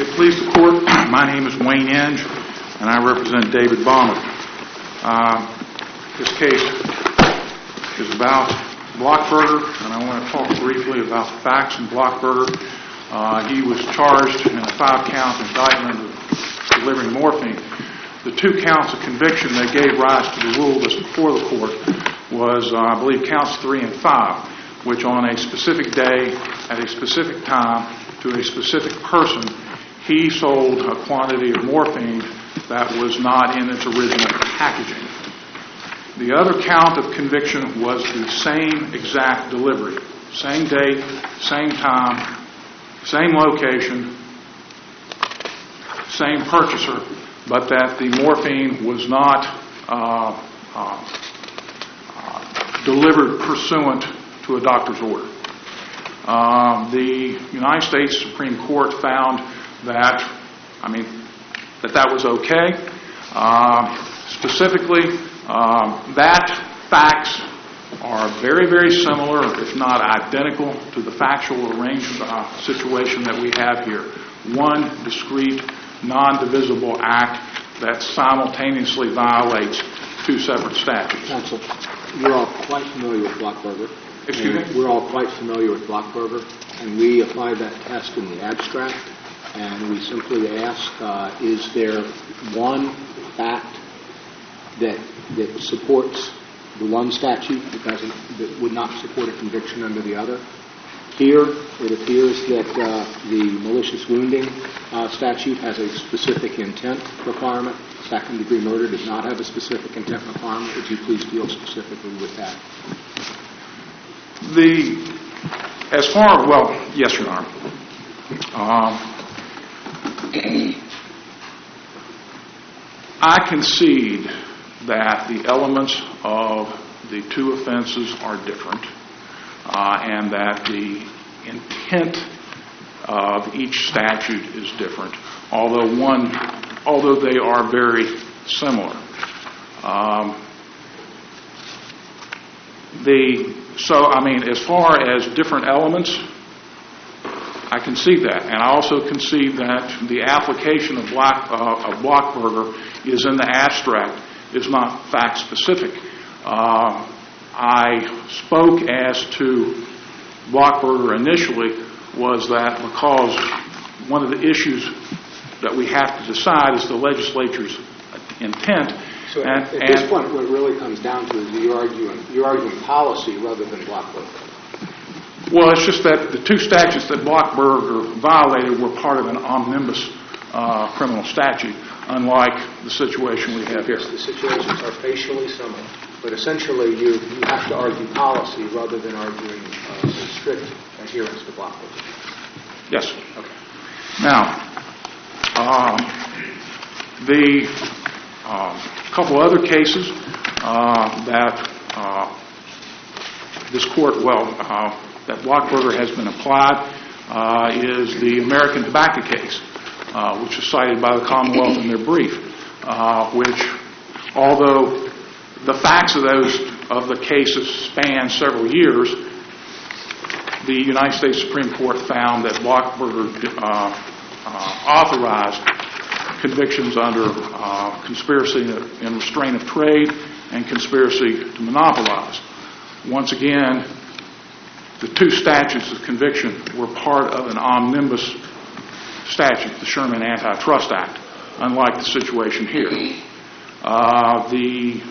It please the court, my name is Wayne Inge, and I represent David Bonner. This case is about Blockburger, and I want to talk briefly about the facts in Blockburger. He was charged in a 5-count indictment of delivering morphine. The 2 counts of conviction that gave rise to the rule that's before the court was, I believe, counts 3 and 5, which on a specific day, at a specific time, to a specific person, he sold a quantity of morphine that was not in its original packaging. The other count of conviction was the same exact delivery, same date, same time, same location, same purchaser, but that the morphine was not delivered pursuant to a doctor's order. The United States Supreme Court found that was okay. Specifically, that facts are very, very similar, if not identical, to the factual arrangement situation that we have here. One discrete, non-divisible act that simultaneously violates 2 separate statutes. Counsel, you're all quite familiar with Blockburger. Excuse me? We're all quite familiar with Blockburger, and we apply that test in the abstract, and we simply ask, is there one fact that supports the one statute that would not support a conviction under the other? Here, it appears that the malicious wounding statute has a specific intent requirement. Second-degree murder does not have a specific intent requirement. Would you please deal specifically with that? Yes, Your Honor. I concede that the elements of the 2 offenses are different, and that the intent of each statute is different, although they are very similar. As far as different elements, I concede that. And I also concede that the application of Blockburger is in the abstract, is not fact-specific. I spoke as to Blockburger initially was that because one of the issues that we have to decide is the legislature's intent. So at this point, what it really comes down to is you're arguing policy rather than Blockburger. Well, it's just that the 2 statutes that Blockburger violated were part of an omnibus criminal statute, unlike the situation we have here. The situations are facially similar, but essentially you have to argue policy rather than arguing strict adherence to Blockburger. Yes. Okay. Now, the couple other cases that this court, that Blockburger has been applied is the American tobacco case, which is cited by the Commonwealth in their brief, which, although the facts of the cases span several years, the United States Supreme Court found that Blockburger authorized convictions under conspiracy and restraint of trade and conspiracy to monopolize. Once again, the 2 statutes of conviction were part of an omnibus statute, the Sherman Antitrust Act, unlike the situation here. The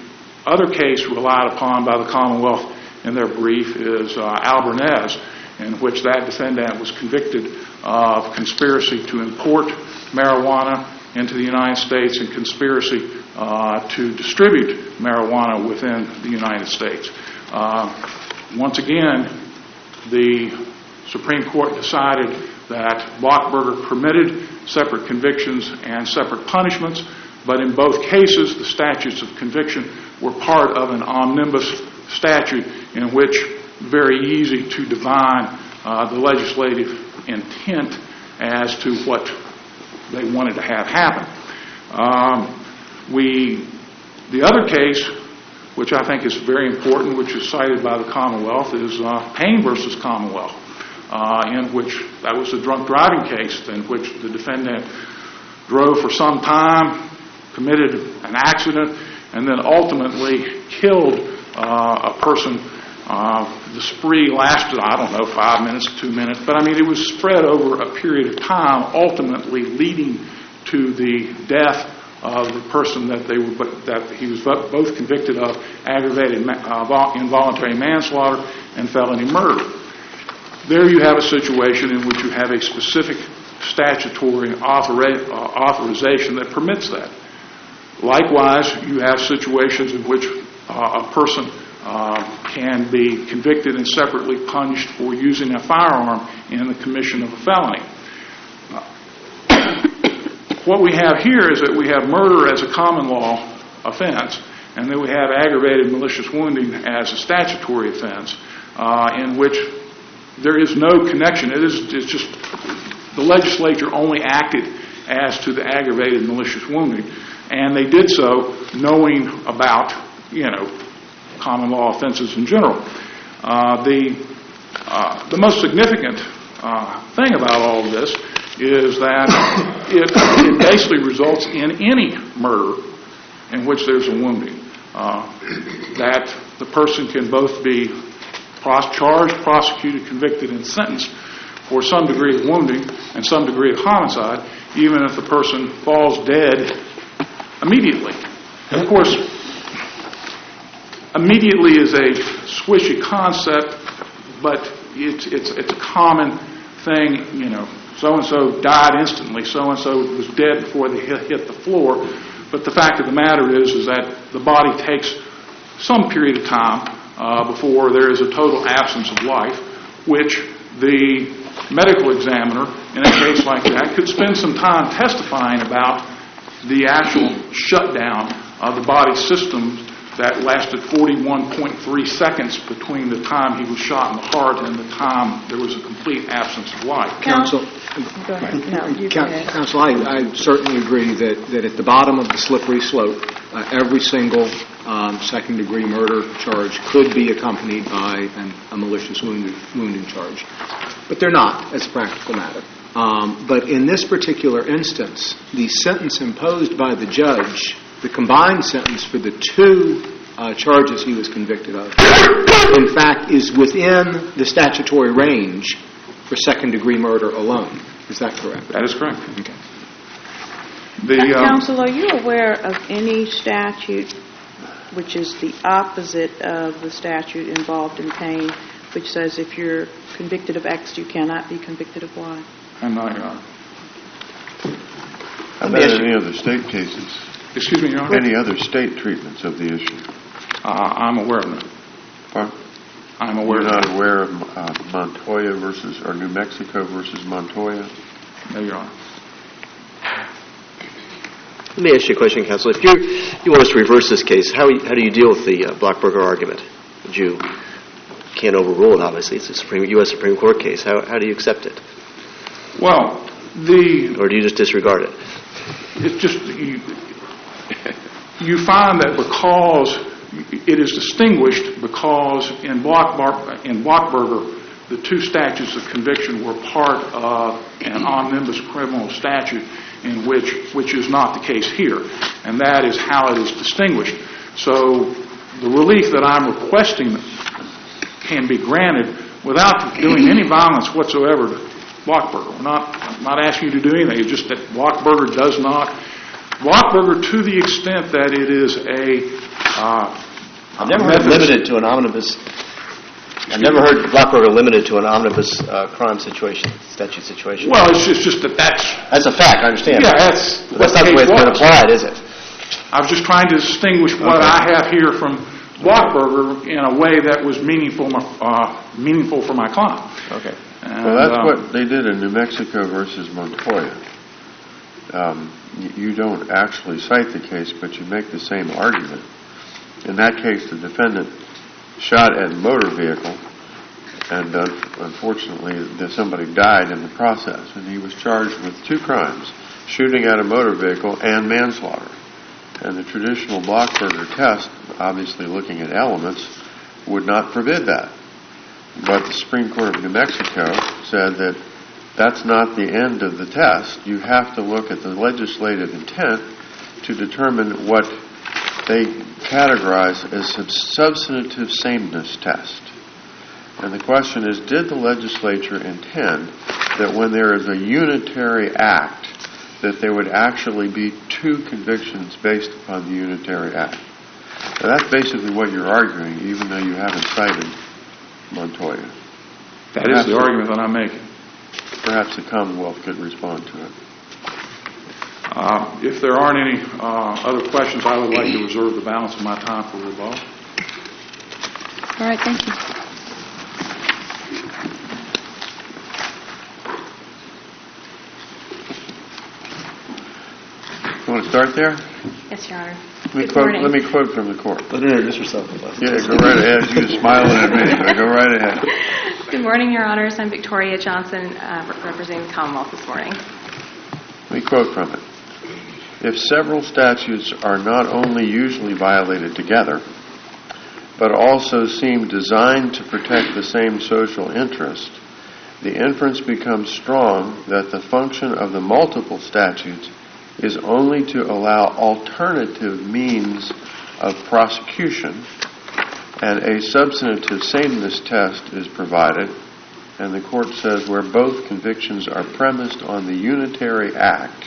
other case relied upon by the Commonwealth in their brief is Albernez, in which that defendant was convicted of conspiracy to import marijuana into the United States and conspiracy to distribute marijuana within the United States. Once again, the Supreme Court decided that Blockburger permitted separate convictions and separate punishments, but in both cases the statutes of conviction were part of an omnibus statute in which very easy to divine the legislative intent as to what they wanted to have happen. The other case, which I think is very important, which is cited by the Commonwealth, is Payne versus Commonwealth, in which that was a drunk driving case in which the defendant drove for some time, committed an accident, and then ultimately killed a person. The spree lasted, 5 minutes, 2 minutes, but it was spread over a period of time, ultimately leading to the death of the person that he was both convicted of aggravated involuntary manslaughter and felony murder. There you have a situation in which you have a specific statutory authorization that permits that. Likewise, you have situations in which a person can be convicted and separately punished for using a firearm in the commission of a felony. What we have here is that we have murder as a common law offense, and then we have aggravated malicious wounding as a statutory offense, in which there is no connection. It's just the legislature only acted as to the aggravated malicious wounding, and they did so knowing about, common law offenses in general. The most significant thing about all of this is that it basically results in any murder in which there's a wounding, that the person can both be charged, prosecuted, convicted, and sentenced for some degree of wounding and some degree of homicide, even if the person falls dead immediately. And of course, immediately is a squishy concept, but it's a common thing. So-and-so died instantly, so-and-so was dead before they hit the floor. But the fact of the matter is that the body takes some period of time before there is a total absence of life, which the medical examiner in a case like that could spend some time testifying about the actual shutdown of the body system that lasted 41.3 seconds between the time he was shot in the heart and the time there was a complete absence of life. Counsel, go ahead. No, you go ahead. Counsel, I certainly agree that at the bottom of the slippery slope, every single second-degree murder charge could be accompanied by a malicious wounding charge. But they're not, as a practical matter. But in this particular instance, the sentence imposed by the judge, the combined sentence for the two charges he was convicted of, in fact, is within the statutory range for second-degree murder alone. Is that correct? That is correct. Okay. Counsel, are you aware of any statute which is the opposite of the statute involved in pain, which says if you're convicted of X, you cannot be convicted of Y? I'm not, Your Honor. How about any other state cases? Excuse me, Your Honor? Any other state treatments of the issue? I'm aware of none. Pardon? I'm aware You're of not none. aware of Montoya or New Mexico versus Montoya? No, Your Honor. Let me ask you a question, Counsel. If you want us to reverse this case, how do you deal with the Blockberger argument? You can't overrule it, obviously. It's a U.S. Supreme Court case. How do you accept it? Well, Or do you just disregard it? it's just, you find that because it is distinguished because in Blockberger, the two statutes of conviction were part of an omnibus criminal statute in which is not the case here. And that is how it is distinguished. So the relief that I'm requesting can be granted without doing any violence whatsoever to Blockberger. I'm not asking you to do anything. It's just that Blockberger does not. Blockberger, to the extent that it is I've never heard limited to an omnibus. I've never heard Blockberger limited to an omnibus crime situation, statute situation. Well, it's just that's a fact. I understand. Yeah, that's not the way it's been applied, is it? I was just trying to distinguish what I have here from Blockberger in a way that was meaningful for my client. Okay. And, Well, that's what they did in New Mexico versus Montoya. You don't actually cite the case, but you make the same argument. In that case, the defendant shot at a motor vehicle, and unfortunately, somebody died in the process, and he was charged with two crimes, shooting at a motor vehicle and manslaughter. And the traditional Blockberger test, obviously looking at elements, would not forbid that. But the Supreme Court of New Mexico said that that's not the end of the test. You have to look at the legislative intent to determine what they categorize as a substantive sameness test. And the question is, did the legislature intend that when there is a unitary act, that there would actually be two convictions based upon the unitary act? Now, that's basically what you're arguing, even though you haven't cited Montoya. That is the argument that I'm making. Perhaps the Commonwealth could respond to it. If there aren't any other questions, I would like to reserve the balance of my time for rebuttal. All right, thank you. You want to start there? Yes, Your Honor. Let me quote from the court. Let her introduce herself. Yeah, go right ahead. You're smiling at me, but go right ahead. Good morning, Your Honors. I'm Victoria Johnson, representing the Commonwealth this morning. Let me quote from it. If several statutes are not only usually violated together, but also seem designed to protect the same social interest, the inference becomes strong that the function of the multiple statutes is only to allow alternative means of prosecution, and a substantive sameness test is provided, and the court says where both convictions are premised on the unitary act,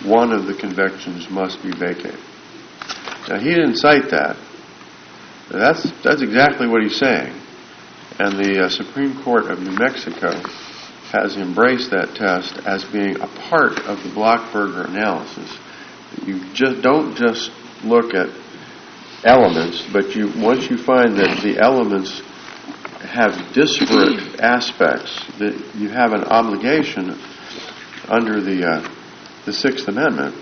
one of the convictions must be vacated. Now, he didn't cite that. That's exactly what he's saying. And the Supreme Court of New Mexico has embraced that test as being a part of the Blockberger analysis. You don't just look at elements, but once you find that the elements have disparate aspects, that you have an obligation under the Fifth Amendment,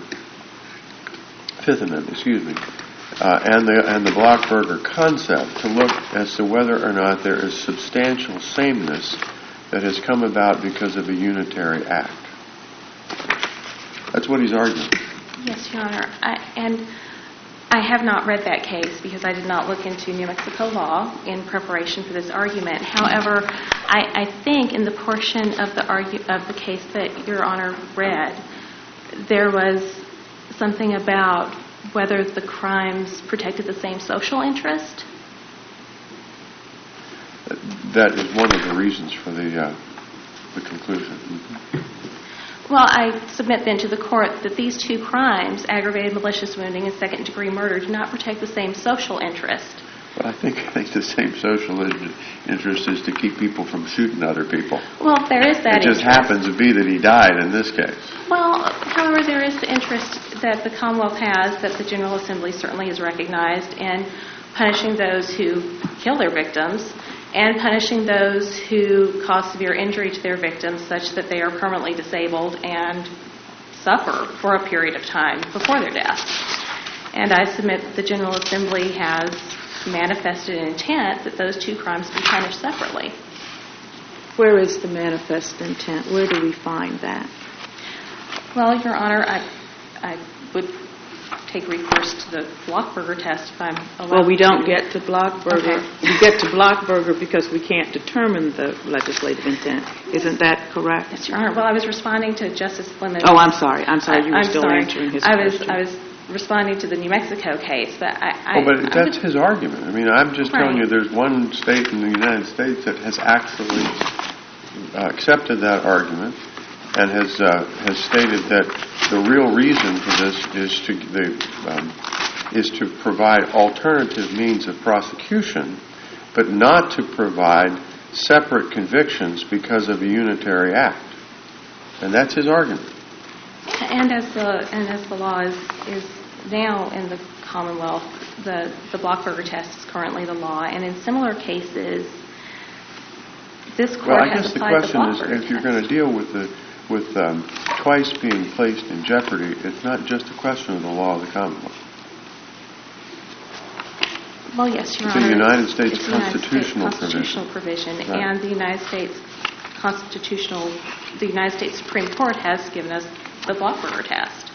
and the Blockberger concept to look as to whether or not there is substantial sameness that has come about because of a unitary act. That's what he's arguing. Yes, Your Honor. I have not read that case because I did not look into New Mexico law in preparation for this argument. However, I think in the portion of the case that Your Honor read, there was something about whether the crimes protected the same social interest. That is one of the reasons for the conclusion. Mm-hmm. Well, I submit then to the court that these two crimes, aggravated malicious wounding and second-degree murder, do not protect the same social interest. But I think the same social interest is to keep people from shooting other people. Well, there is that interest. It just happens to be that he died in this case. Well, however, there is the interest that the Commonwealth has, that the General Assembly certainly has recognized, in punishing those who kill their victims and punishing those who cause severe injury to their victims such that they are permanently disabled and suffer for a period of time before their death. And I submit that the General Assembly has manifested an intent that those two crimes be punished separately. Where is the manifest intent? Where do we find that? Well, Your Honor, I would take recourse to the Blockberger test if I'm allowed. Well, we don't get to Blockberger. Okay. We get to Blockberger because we can't determine the legislative intent. Isn't that correct? Yes, Your Honor. Well, I was responding to Justice Fleming's... Oh, I'm sorry. You were still sorry. answering his question. I was responding to the New Mexico case, but but that's his argument. I mean, I'm just telling Right. you there's one state in the United States that has actually accepted that argument and has stated that the real reason for this is to provide alternative means of prosecution, but not to provide separate convictions because of a unitary act. And that's his argument. And as the law is now in the Commonwealth, the Blockberger test is currently the law, and in similar cases, this court has applied the Blockberger test. Well, I guess the question is, if you're going to deal with twice being placed in jeopardy, it's not just a question of the law of the Commonwealth. Well, yes, Your It's Honor. a United States It's a United States constitutional constitutional provision, Right. and the United States Supreme Court has given us the Blockberger test.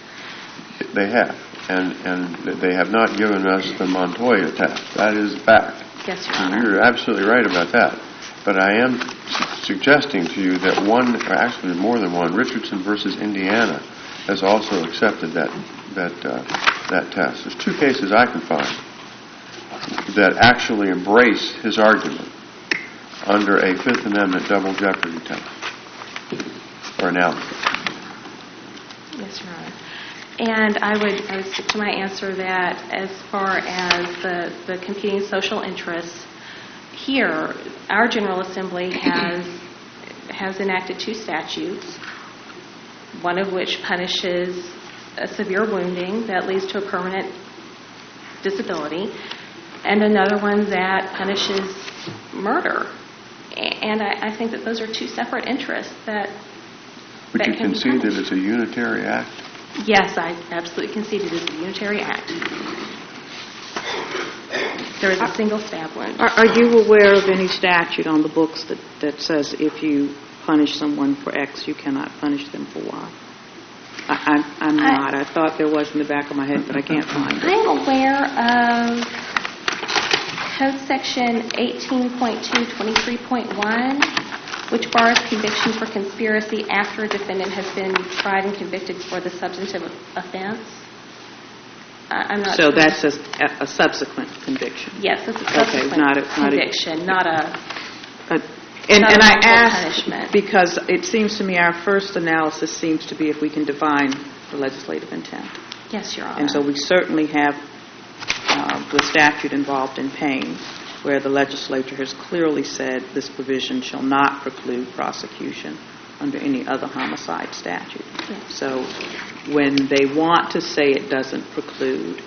They have. And they have not given us the Montoya test. That is a fact. Yes, Your And Honor. you're absolutely right about that. But I am suggesting to you that one, or actually more than one, Richardson versus Indiana, has also accepted that test. There's two cases I can find that actually embrace his argument under a Fifth Amendment double jeopardy test or analysis. Yes, Your Honor. And I would stick to my answer that as far as the competing social interests, here, our General Assembly has enacted two statutes, one of which punishes a severe wounding that leads to a permanent disability, and another one that punishes murder. And I think that those are two separate interests that Would you can be concede that punished. it's a unitary act? Yes, I absolutely concede it is a unitary act. There is a single stab wound. Are you aware of any statute on the books that says if you punish someone for X, you cannot punish them for Y? I'm not. I thought there was in the back of my head, but I can't find it. I am aware of Code Section 18.223.1, which bars conviction for conspiracy after a defendant has been tried and convicted for the substantive offense. I'm not So sure. that's a subsequent conviction. Yes, it's a Okay, subsequent not a- conviction, not a... And Not a I wrongful ask punishment. because it seems to me our first analysis seems to be if we can define the legislative intent. Yes, Your Honor. And so we certainly have the statute involved in pain, where the legislature has clearly said this provision shall not preclude prosecution under any other homicide statute. Yes. So when they want to say it doesn't preclude,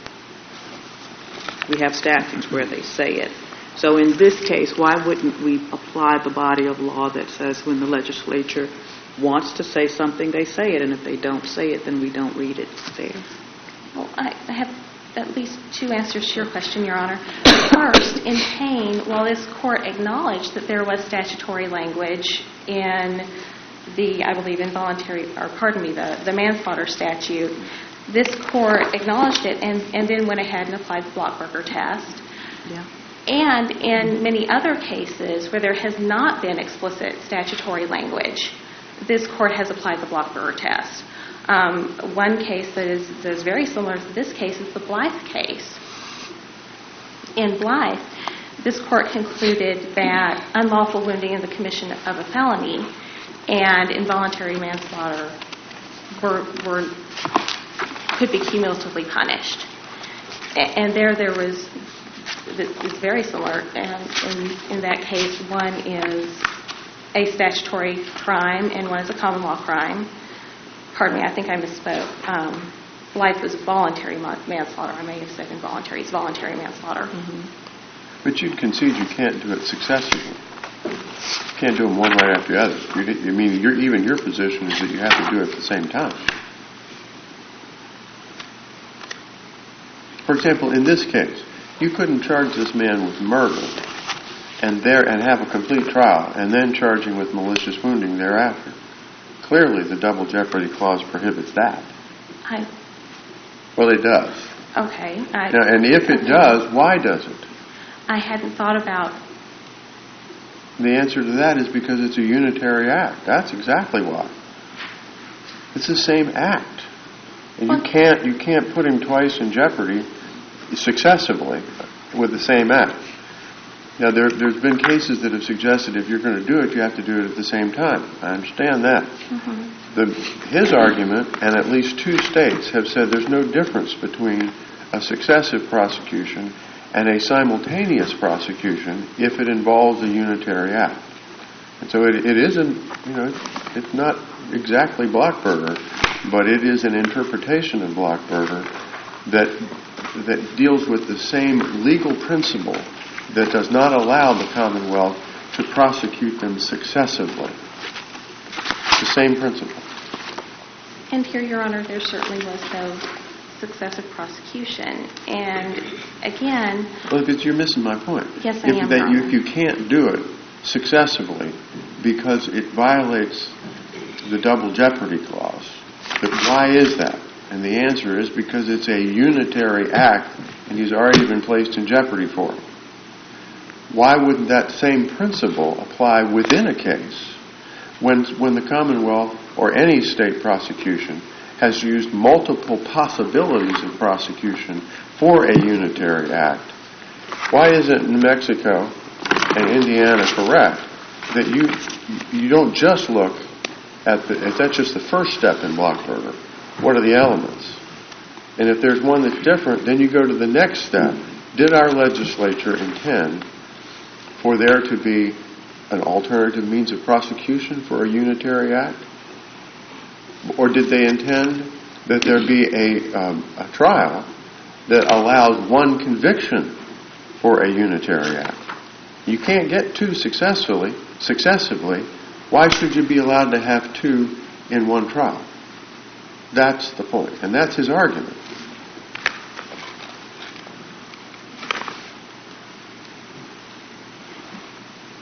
we have statutes where they say it. So in this case, why wouldn't we apply the body of law that says when the legislature wants to say something, they say it, and if they don't say it, then we don't read it there? Well, I have at least two answers to your question, Your Honor. First, in Payne, while this court acknowledged that there was statutory language in the, I believe, the manslaughter statute, this court acknowledged it and then went ahead and applied the Blockberger test. Yeah. And in many other cases where there has not been explicit statutory language, this court has applied the Blockberger test. One case that is very similar to this case is the Blythe case. In Blythe, this court concluded that unlawful wounding in the commission of a felony and involuntary manslaughter could be cumulatively punished. And there was, it's very similar. In that case, one is a statutory crime and one is a common law crime. Pardon me, I think I misspoke. Blythe was voluntary manslaughter. I may have said involuntary. It's voluntary manslaughter. Mm-hmm. But you'd concede you can't do it successively. You can't do them one right after the other. You mean even your position is that you have to do it at the same time. For example, in this case, you couldn't charge this man with murder and have a complete trial and then charge him with malicious wounding thereafter. Clearly, the double jeopardy clause prohibits that. Well, it does. Okay. And if it does, why does it? I hadn't thought about... The answer to that is because it's a unitary act. That's exactly why. It's the same act. And you can't put him twice in jeopardy successively with the same act. Now, there's been cases that have suggested if you're going to do it, you have to do it at the same time. I understand that. Mm-hmm. His argument, and at least two states, have said there's no difference between a successive prosecution and a simultaneous prosecution if it involves a unitary act. And so it isn't, it's not exactly Blockberger, but it is an interpretation of Blockberger that deals with the same legal principle that does not allow the Commonwealth to prosecute them successively. The same principle. And here, Your Honor, there certainly was no successive prosecution. And again... Well, but you're missing my point. Yes, I am, Your Honor. If you can't do it successively because it violates the double jeopardy clause, but why is that? And the answer is because it's a unitary act and he's already been placed in jeopardy for it. Why wouldn't that same principle apply within a case when the Commonwealth or any state prosecution has used multiple possibilities of prosecution for a unitary act, why isn't New Mexico and Indiana correct that you don't just look at if that's just the first step in Blockberger? What are the elements? And if there's one that's different, then you go to the next step. Did our legislature intend for there to be an alternative means of prosecution for a unitary act? Or did they intend that there be a trial that allows one conviction for a unitary act? You can't get two successively. Why should you be allowed to have two in one trial? That's the point, and that's his argument.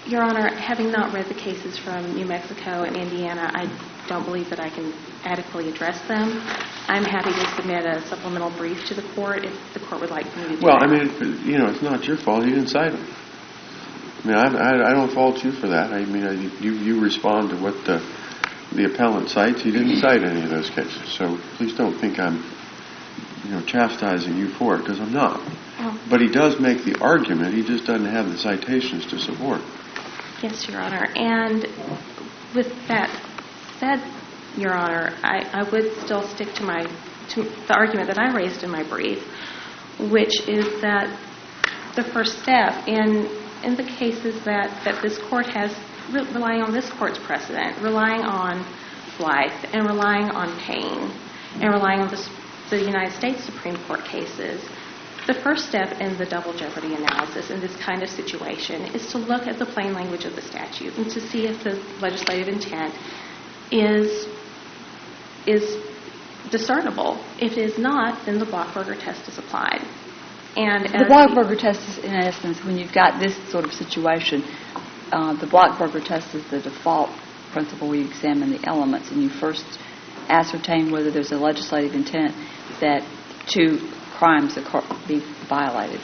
Your Honor, having not read the cases from New Mexico and Indiana, I don't believe that I can adequately address them. I'm happy to submit a supplemental brief to the court if the court would like me to do that. Well, I mean, it's not your fault. You didn't cite them. I mean, I don't fault you for that. I mean, you respond to what the appellant cites. He didn't cite any of those cases. So please don't think I'm, chastising you for it, because I'm not. Oh. But he does make the argument. He just doesn't have the citations to support. Yes, Your Honor. And with that said, Your Honor, I would still stick to the argument that I raised in my brief, which is that the first step in the cases that this court has, relying on this court's precedent, relying on Blythe and relying on Payne and relying on the United States Supreme Court cases, the first step in the double jeopardy analysis in this kind of situation is to look at the plain language of the statute and to see if the legislative intent is discernible. If it is not, then the Blockberger test is applied. And the Blockberger test is, in essence, when you've got this sort of situation, the Blockberger test is the default principle where you examine the elements and you first ascertain whether there's a legislative intent that two crimes be violated.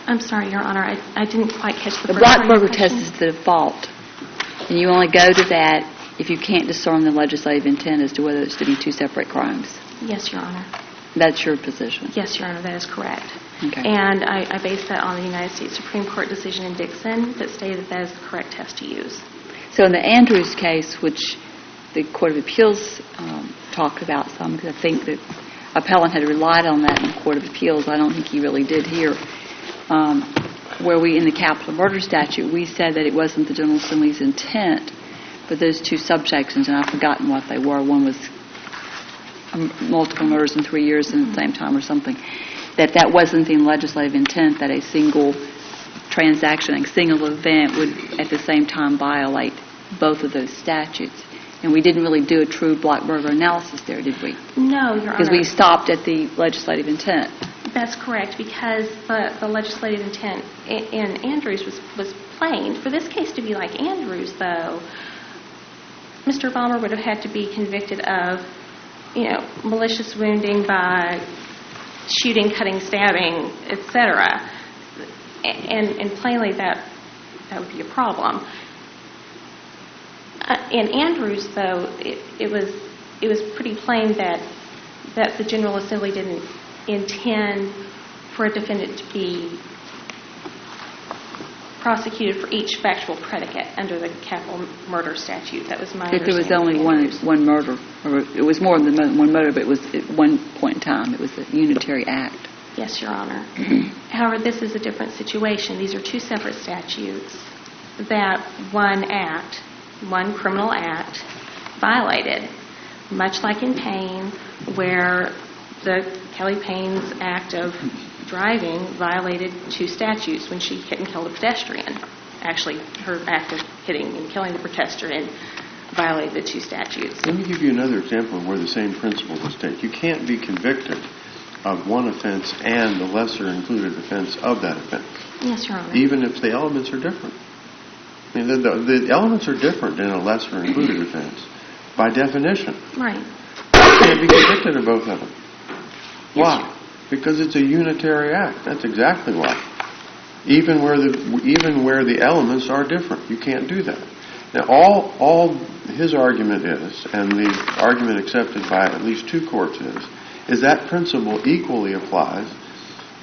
I'm sorry, Your Honor, I didn't quite catch the first part of your question. The Blockberger test is the default, and you only go to that if you can't discern the legislative intent as to whether it's to be two separate crimes. Yes, Your Honor. That's your position? Yes, Your Honor, that is correct. Okay. And I base that on the United States Supreme Court decision in Dixon that stated that is the correct test to use. So in the Andrews case, which the Court of Appeals talked about some, because I think the appellant had relied on that in the Court of Appeals. I don't think he really did here. Where we, in the capital murder statute, we said that it wasn't the General Assembly's intent for those two subsections, and I've forgotten what they were. One was multiple murders in 3 years in the same time or something. That wasn't the legislative intent that a single transaction, a single event would at the same time violate both of those statutes. And we didn't really do a true Blockberger analysis there, did we? No, Your Honor. Because we stopped at the legislative intent. That's correct, because the legislative intent in Andrews was plain. For this case to be like Andrews, though, Mr. Balmer would have had to be convicted of, malicious wounding by shooting, cutting, stabbing, etc. And plainly that would be a problem. In Andrews, though, it was pretty plain that the General Assembly didn't intend for a defendant to be prosecuted for each factual predicate under the capital murder statute. That was my understanding. If there was only one murder, or it was more than one murder, but it was at one point in time, it was a unitary act. Yes, Your Honor. However, this is a different situation. These are two separate statutes that one criminal act violated, much like in Payne, where the Kelly Payne's act of driving violated two statutes when she hit and killed a pedestrian. Actually, her act of hitting and killing the pedestrian violated the two statutes. Let me give you another example of where the same principle was taken. You can't be convicted of one offense and the lesser included offense of that offense. Yes, Your Honor. Even if the elements are different. I mean, the elements are different in a lesser included offense by definition. Right. You can't be convicted of both of them. Why? Because it's a unitary act. That's exactly why. Even where the elements are different, you can't do that. Now, all his argument is, and the argument accepted by at least two courts is that principle equally applies,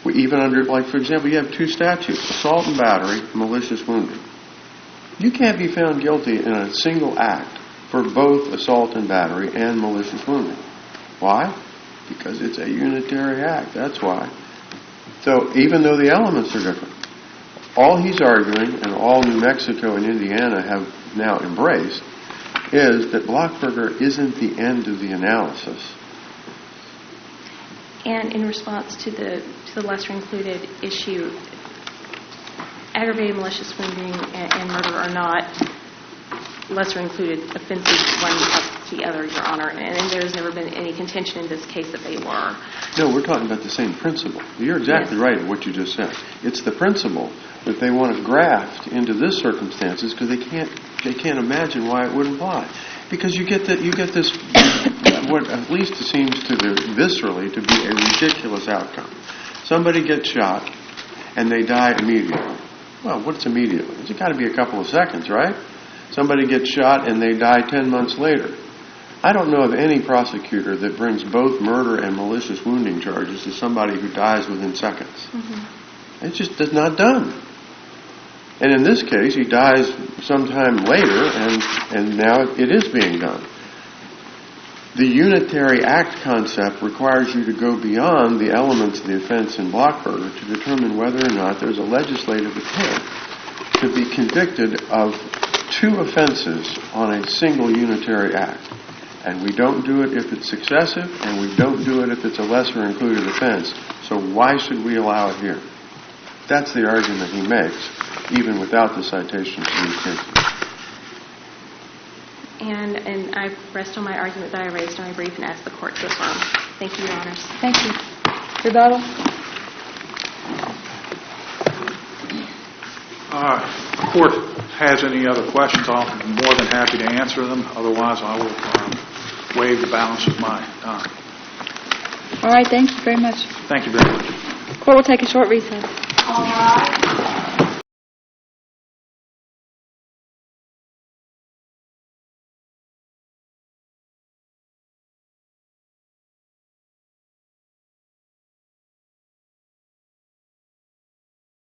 even under, like, for example, you have two statutes, assault and battery, malicious wounding. You can't be found guilty in a single act for both assault and battery and malicious wounding. Why? Because it's a unitary act. That's why. So even though the elements are different, all he's arguing, and all New Mexico and Indiana have now embraced, is that Blockberger isn't the end of the analysis. And in response to the lesser included issue, aggravated malicious wounding and murder are not lesser included offenses, one plus the other, Your Honor, and there's never been any contention in this case that they were. No, we're talking about the same principle. You're exactly right in what you just said. It's the principle that they want to graft into this circumstances because they can't imagine why it wouldn't apply. Because you get this what at least seems to viscerally to be a ridiculous outcome. Somebody gets shot and they die immediately. Well, what's immediately? It's got to be a couple of seconds, right? Somebody gets shot and they die 10 months later. I don't know of any prosecutor that brings both murder and malicious wounding charges to somebody who dies within seconds. Mm-hmm. It's just not done. And in this case, he dies sometime later, and now it is being done. The unitary act concept requires you to go beyond the elements of the offense in Blockberger to determine whether or not there's a legislative intent to be convicted of two offenses on a single unitary act. And we don't do it if it's successive, and we don't do it if it's a lesser included offense. So why should we allow it here? That's the argument he makes, even without the citation to these cases. And I rest on my argument that I raised in my brief and ask the court to affirm. Thank you, Your Honors. Thank you. Rebuttal? If the court has any other questions, I'll be more than happy to answer them. Otherwise, I will waive the balance of my time. All right. Thank you very much. Thank you very much. Court will take a short recess. All right.